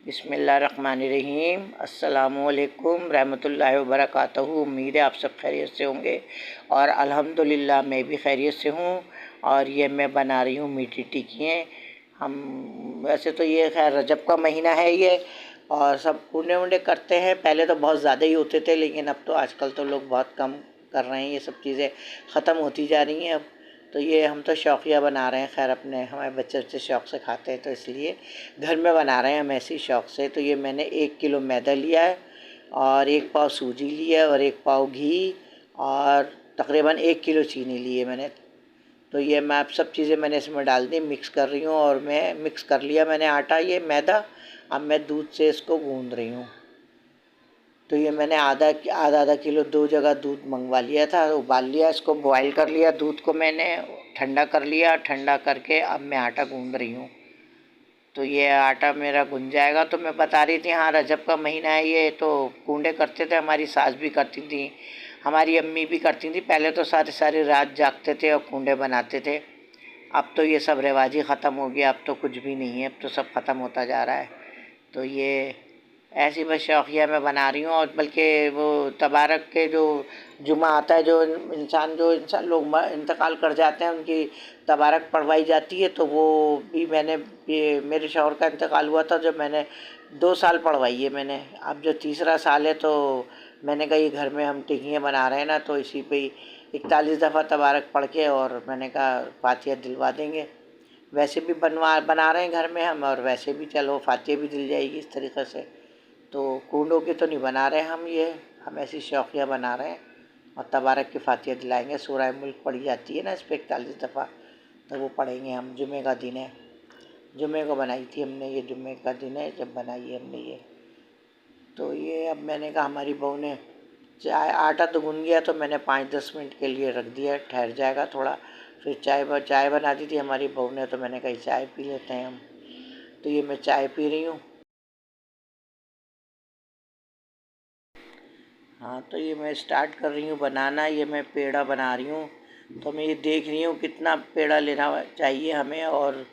बिस्मिल्लाहिर्रहमानिर्रहीम। अस्सलामुअलैकुम रहमतुल्लाहि व बरकातहू। उम्मीद है आप सब खैरियत से होंगे और अल्हम्दुलिल्लाह मैं भी खैरियत से हूँ। और ये मैं बना रही हूँ मीठी टिक्कियाँ। हम वैसे तो ये खैर रजब का महीना है ये, और सब कूंडे वूंडे करते हैं। पहले तो बहुत ज़्यादा ही होते थे, लेकिन अब तो आजकल तो लोग बहुत कम कर रहे हैं। ये सब चीज़ें ख़त्म होती जा रही हैं अब। तो ये हम तो शौकिया बना रहे हैं, खैर अपने हमारे बच्चे शौक़ से खाते हैं, तो इसलिए घर में बना रहे हैं हम ऐसे ही शौक़ से। तो ये मैंने 1 किलो मैदा लिया है और 1 पाव सूजी लिया है और 1 पाव घी और तकरीबन 1 किलो चीनी ली है मैंने। तो ये मैं अब सब चीज़ें मैंने इसमें डाल दी, मिक्स कर रही हूँ। और मैं मिक्स कर लिया मैंने आटा, ये मैदा। अब मैं दूध से इसको गूँध रही हूँ। तो ये मैंने आधा किलो 2 जगह दूध मंगवा लिया था, उबाल लिया, इसको बॉयल कर लिया। दूध को मैंने ठंडा कर लिया। ठंडा करके अब मैं आटा गूँध रही हूँ। तो ये आटा मेरा गुन जाएगा। तो मैं बता रही थी, हाँ रजब का महीना है ये, तो कूंडे करते थे, हमारी सास भी करती थी, हमारी अम्मी भी करती थी। पहले तो सारी रात जागते थे और कूंडे बनाते थे। अब तो ये सब रिवाज ही ख़त्म हो गया, अब तो कुछ भी नहीं है, अब तो सब ख़त्म होता जा रहा है। तो ये ऐसी बस शौकिया मैं बना रही हूँ। और बल्कि वो तबारक के जो जुमा आता है, जो इंसान लोग इंतकाल कर जाते हैं, उनकी तबारक पढ़वाई जाती है, तो वो भी मैंने, ये मेरे शौहर का इंतकाल हुआ था जब मैंने 2 साल पढ़वाई है मैंने। अब जो तीसरा साल है, तो मैंने कहा ये घर में हम टिक्कियाँ बना रहे हैं ना, तो इसी पे 41 दफ़ा तबारक पढ़ के और मैंने कहा फातिहा दिलवा देंगे। वैसे भी बना रहे हैं घर में हम, और वैसे भी चलो फातिहा भी दिल जाएगी इस तरीक़े से। तो कूंडों के तो नहीं बना रहे हम ऐसी शौकिया बना रहे हैं। और तबारक की फातिहा दिलाएंगे। सूरह मुल्क पढ़ी जाती है ना इस पर 41 दफ़ा, तो वो पढ़ेंगे हम। जुमे का दिन है, जुमे को बनाई थी हमने, ये जुमे का दिन है जब बनाई है हमने ये। तो ये अब मैंने कहा, हमारी बहू ने आटा तो गूँध गया, तो मैंने 5-10 मिनट के लिए रख दिया, ठहर जाएगा थोड़ा। फिर चाय बना दी थी हमारी बहू ने, तो मैंने कहा चाय पी लेते हैं हम। तो ये मैं चाय पी रही हूँ। हाँ, तो ये मैं स्टार्ट कर रही हूँ बनाना। ये मैं पेड़ा बना रही हूँ। तो मैं ये देख रही हूँ कितना पेड़ा लेना चाहिए हमें, और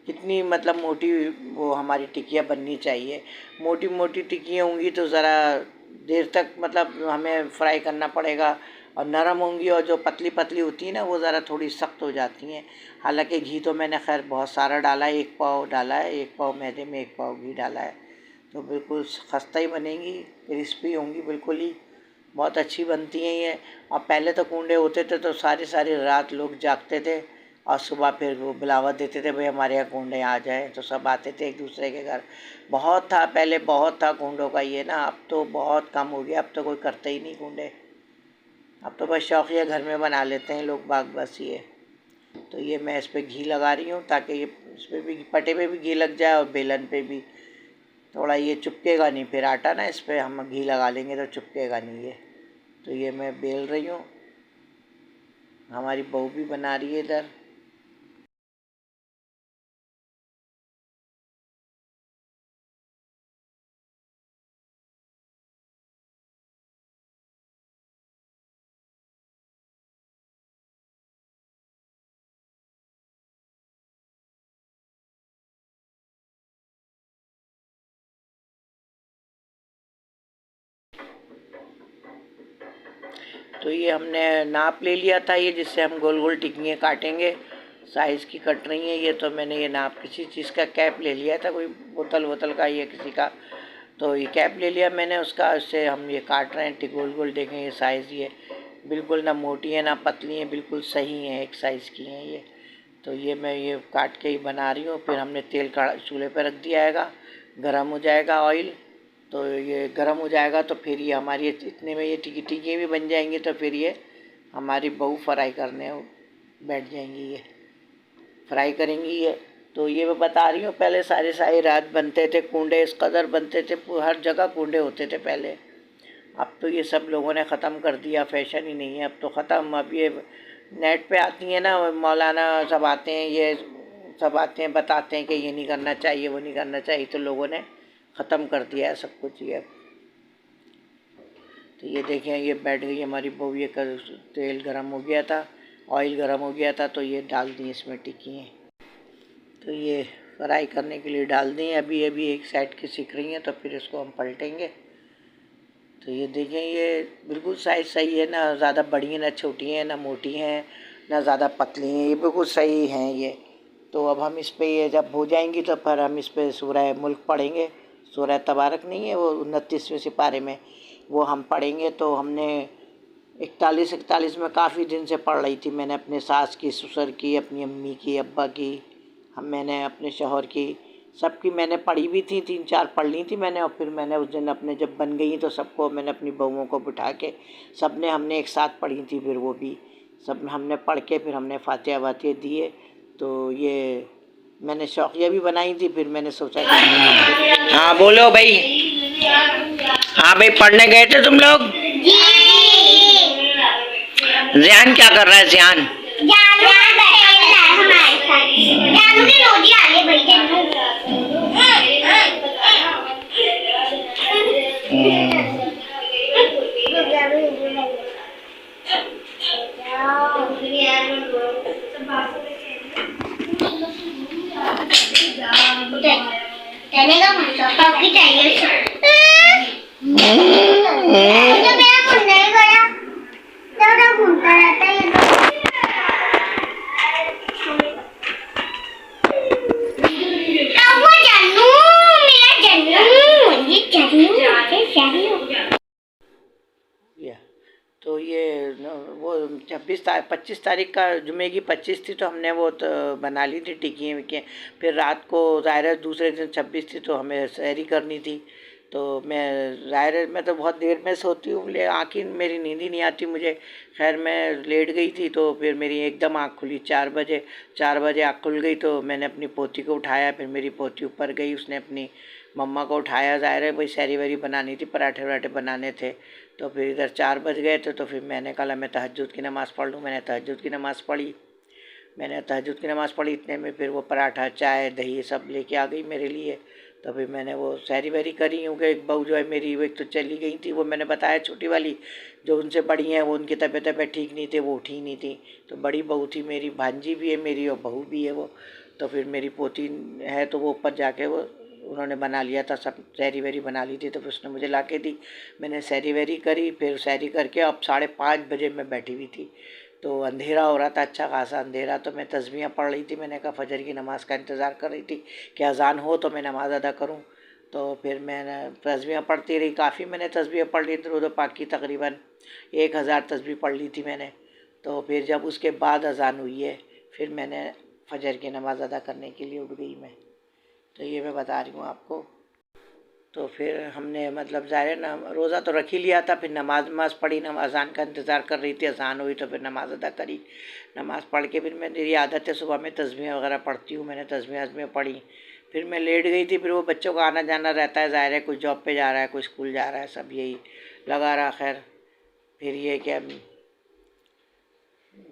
कितनी मतलब मोटी वो हमारी टिक्कियाँ बननी चाहिए। मोटी मोटी टिक्कियाँ होंगी तो ज़रा देर तक मतलब हमें फ्राई करना पड़ेगा, और नरम होंगी, और जो पतली पतली होती है ना, वो ज़रा थोड़ी सख्त हो जाती हैं। हालांकि घी तो मैंने खैर बहुत सारा डाला है, 1 पाव डाला है, 1 पाव मैदे में 1 पाव घी डाला है। तो बिल्कुल खस्ता ही बनेंगी, क्रिस्पी होंगी बिल्कुल ही, बहुत अच्छी बनती हैं ये। और पहले तो कूंडे होते थे तो सारी रात लोग जागते थे, और सुबह फिर वो बुलावा देते थे, भाई हमारे यहाँ कूंडे आ जाए, तो सब आते थे एक दूसरे के घर। बहुत था पहले, बहुत था कूंडों का ये ना। अब तो बहुत कम हो गया, अब तो कोई करते ही नहीं कूंडे। अब तो बस शौकिया घर में बना लेते हैं लोग बाग, बस ये। तो ये मैं इस पर घी लगा रही हूँ, ताकि ये इस पर भी, पटे पे भी घी लग जाए और बेलन पे भी। थोड़ा ये चिपकेगा नहीं फिर आटा ना, इस पर हम घी लगा लेंगे तो चिपकेगा नहीं ये। तो ये मैं बेल रही हूँ, हमारी बहू भी बना रही है इधर। तो ये हमने नाप ले लिया था, ये जिससे हम गोल गोल टिक्कियाँ काटेंगे, साइज़ की कट रही हैं ये। तो मैंने ये नाप किसी चीज़ का कैप ले लिया था, कोई बोतल का ये किसी का। तो ये कैप ले लिया मैंने उसका, उससे हम ये काट रहे हैं गोल गोल। देखें ये साइज़, ये बिल्कुल ना मोटी है ना पतली है, बिल्कुल सही है, एक साइज़ की हैं ये। तो ये मैं ये काट के ही बना रही हूँ। फिर हमने तेल का चूल्हे पर रख दिया हैगा, गर्म हो जाएगा ऑयल। तो ये गर्म हो जाएगा तो फिर ये हमारी इतने में ये टिक्की भी बन जाएंगी। तो फिर ये हमारी बहू फ्राई करने बैठ जाएंगी, ये फ्राई करेंगी ये। तो ये मैं बता रही हूँ, पहले सारी रात बनते थे कूंडे, इस कदर बनते थे, हर जगह कूंडे होते थे पहले। अब तो ये सब लोगों ने ख़त्म कर दिया, फैशन ही नहीं है अब तो ख़त्म। अब ये नेट पे आती हैं ना, मौलाना सब आते हैं, ये सब आते हैं, बताते हैं कि ये नहीं करना चाहिए, वो नहीं करना चाहिए, तो लोगों ने ख़त्म कर दिया है सब कुछ ये। तो ये देखें, ये बैठ गई हमारी बहू, ये तेल गरम हो गया था, ऑयल गरम हो गया था, तो ये डाल दी इसमें टिक्की। तो ये फ्राई करने के लिए डाल दी। अभी अभी एक साइड की सिक रही हैं तो फिर इसको हम पलटेंगे। तो ये देखें, ये बिल्कुल साइज सही है, ना ज़्यादा बड़ी हैं ना छोटी हैं, ना मोटी हैं ना ज़्यादा पतली हैं, ये बिल्कुल सही हैं ये। तो अब हम इस पे ये जब हो जाएंगी तो फिर हम इस पे सूरह मुल्क पढ़ेंगे। सूरह तबारक नहीं है वो 29वें सिपारे में, वो हम पढ़ेंगे। तो हमने 41 में काफ़ी दिन से पढ़ रही थी मैंने, अपने सास की, ससुर की, अपनी अम्मी की, अब्बा की, मैंने अपने शौहर की, सबकी मैंने पढ़ी भी थी, 3-4 पढ़ ली थी मैंने। और फिर मैंने उस दिन अपने जब बन गई तो सबको मैंने अपनी बहुओं को बिठा के सब ने हमने एक साथ पढ़ी थी। फिर वो भी सब हमने पढ़ के फिर हमने फातिहा वातिहा दिए। तो ये मैंने शौकिया भी बनाई थी। फिर मैंने सोचा कि हाँ बोलो भाई। हाँ भाई, पढ़ने गए थे तुम लोग? ज़ियान क्या कर रहा है? ज़ियान तो ये वो 25 तारीख का जुमे की 25 थी तो हमने वो तो बना ली थी टिक्की विक्की। फिर रात को ज़ाहिर है दूसरे दिन 26 थी तो हमें सहरी करनी थी। तो मैं ज़ाहिर है मैं तो बहुत देर में सोती हूँ, ले आँखें मेरी नींद ही नहीं आती मुझे। खैर मैं लेट गई थी तो फिर मेरी एकदम आँख खुली 4 बजे आँख खुल गई। तो मैंने अपनी पोती को उठाया, फिर मेरी पोती ऊपर गई, उसने अपनी मम्मा को उठाया। ज़ाहिर है भाई सहरी वरी बनानी थी, पराठे वराठे बनाने थे। तो फिर इधर 4 बज गए थे तो फिर मैंने कहा मैं तहज्जुद की नमाज़ पढ़ लूँ। मैंने तहज्जुद की नमाज़ पढ़ी। इतने में फिर वो पराठा, चाय, दही सब लेके आ गई मेरे लिए। तो फिर मैंने वो सहरी वरी करी। क्योंकि एक बहू जो है मेरी वो एक तो चली गई थी, वो मैंने बताया छोटी वाली, जो उनसे बड़ी हैं वो उनकी तबीयत ठीक नहीं थी, वो उठी ही नहीं थी। तो बड़ी बहू थी मेरी, भांजी भी है मेरी और बहू भी है वो। तो फिर मेरी पोती है तो वो ऊपर जाके वो उन्होंने बना लिया था, सब सहरी वरी बना ली थी। तो फिर उसने मुझे ला के दी, मैंने सहरी वरी करी। फिर सहरी करके अब 5:30 बजे मैं बैठी हुई थी। तो अंधेरा हो रहा था, अच्छा खासा अंधेरा। तो मैं तस्बीह पढ़ रही थी। मैंने कहा फजर की नमाज़ का इंतज़ार कर रही थी कि अज़ान हो तो मैं नमाज़ अदा करूं। तो फिर मैंने तस्बीह पढ़ती रही, काफ़ी मैंने तस्बीह पढ़ ली, दरूद पाक की तकरीबन 1000 तस्बीह पढ़ ली थी मैंने। तो फिर जब उसके बाद अज़ान हुई है फिर मैंने फजर की नमाज़ अदा करने के लिए उठ गई मैं। तो ये मैं बता रही हूँ आपको। तो फिर हमने मतलब ज़ाहिर ना रोज़ा तो रख ही लिया था। फिर नमाज़ पढ़ी, अज़ान का इंतज़ार कर रही थी, अज़ान हुई तो फिर नमाज़ अदा करी। नमाज़ पढ़ के फिर मेरी आदत है सुबह में तस्बीह वगैरह पढ़ती हूँ, मैंने तस्बीह पढ़ी। फिर मैं लेट गई थी। फिर वो बच्चों का आना जाना रहता है, ज़ाहिर है कोई जॉब पे जा रहा है, कोई स्कूल जा रहा है, सब यही लगा रहा। खैर फिर ये क्या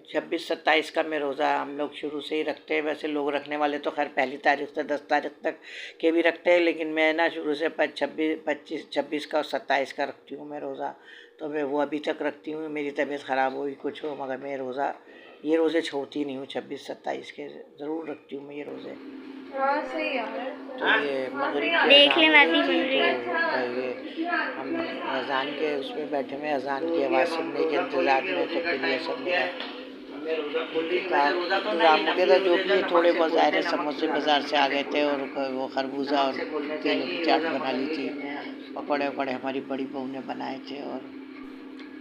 26-27 का मैं रोज़ा हम लोग शुरू से ही रखते हैं। वैसे लोग रखने वाले तो खैर 1 तारीख से 10 तारीख तक के भी रखते हैं, लेकिन मैं ना शुरू से 26 का और 27 का रखती हूँ मैं रोज़ा। तो मैं वो अभी तक रखती हूँ। मेरी तबीयत ख़राब हुई कुछ हो मगर मैं ये रोज़े छोड़ती नहीं हूँ। 26-27 के ज़रूर रखती हूँ मैं ये रोज़े। सही है। तो ये मगरिब देख ले मैं भी ये हम अज़ान के उसमें बैठे हुए, अज़ान की आवाज़ सुनने के इंतज़ार में। तो फिर ये सब मेरा इंतज़ार हो गया था। जो भी थोड़े बहुत ज़ाहिर समोसे बाज़ार से आ गए थे और वो खरबूजा और केलों की चाट बना ली थी। पकौड़े वकौड़े हमारी बड़ी बहू ने बनाए थे। और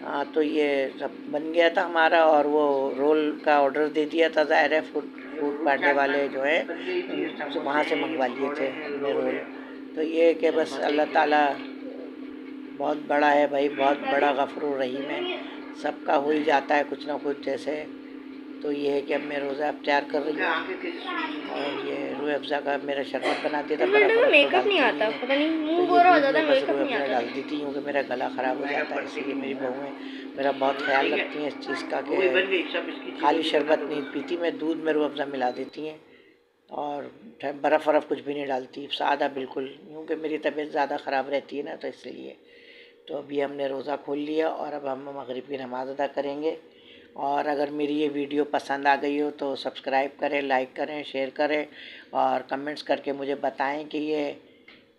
हाँ, तो ये सब बन गया था हमारा। और वो रोल का ऑर्डर दे दिया था, ज़ाहिर है फूड पांडे वाले जो है वहाँ से मंगवा लिए थे हमने रोल। तो ये कि बस अल्लाह ताला बहुत बड़ा है भाई, बहुत बड़ा गफूर रहीम है, सबका हो ही जाता है कुछ ना कुछ जैसे। तो ये है कि अब मैं रोज़ा अफ्तार कर रही हूँ। और ये रूह अफ़ज़ा का मेरा शरबत बना दिया था। मेकअप नहीं आता, पता नहीं मुंह गोरा हो जाता है, मेकअप नहीं आता। डाल दी थी क्योंकि मेरा गला ख़राब हो जाता है, इसलिए मेरी बहुएँ मेरा बहुत ख्याल रखती हैं इस चीज़ का कि खाली शरबत नहीं पीती मैं, दूध में रूह अफ़ज़ा मिला देती हैं। और बर्फ़ कुछ भी नहीं डालती, सादा बिल्कुल, क्योंकि मेरी तबीयत ज़्यादा ख़राब रहती है ना, तो इसलिए। तो अभी हमने रोज़ा खोल लिया और अब हम मगरिब की नमाज़ अदा करेंगे। और अगर मेरी ये वीडियो पसंद आ गई हो तो सब्सक्राइब करें, लाइक करें, शेयर करें और कमेंट्स करके मुझे बताएं कि ये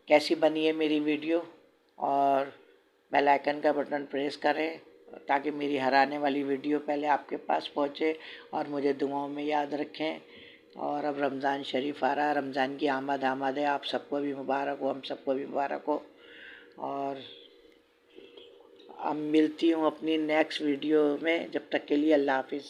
कैसी बनी है मेरी वीडियो। और बेल आइकन का बटन प्रेस करें ताकि मेरी हर आने वाली वीडियो पहले आपके पास पहुंचे और मुझे दुआओं में याद रखें। और अब रमज़ान शरीफ आ रहा है, रमज़ान की आमद है, आप सबको भी मुबारक हो, हम सबको भी मुबारक हो। और अब मिलती हूँ अपनी नेक्स्ट वीडियो में, जब तक के लिए अल्लाह हाफिज़।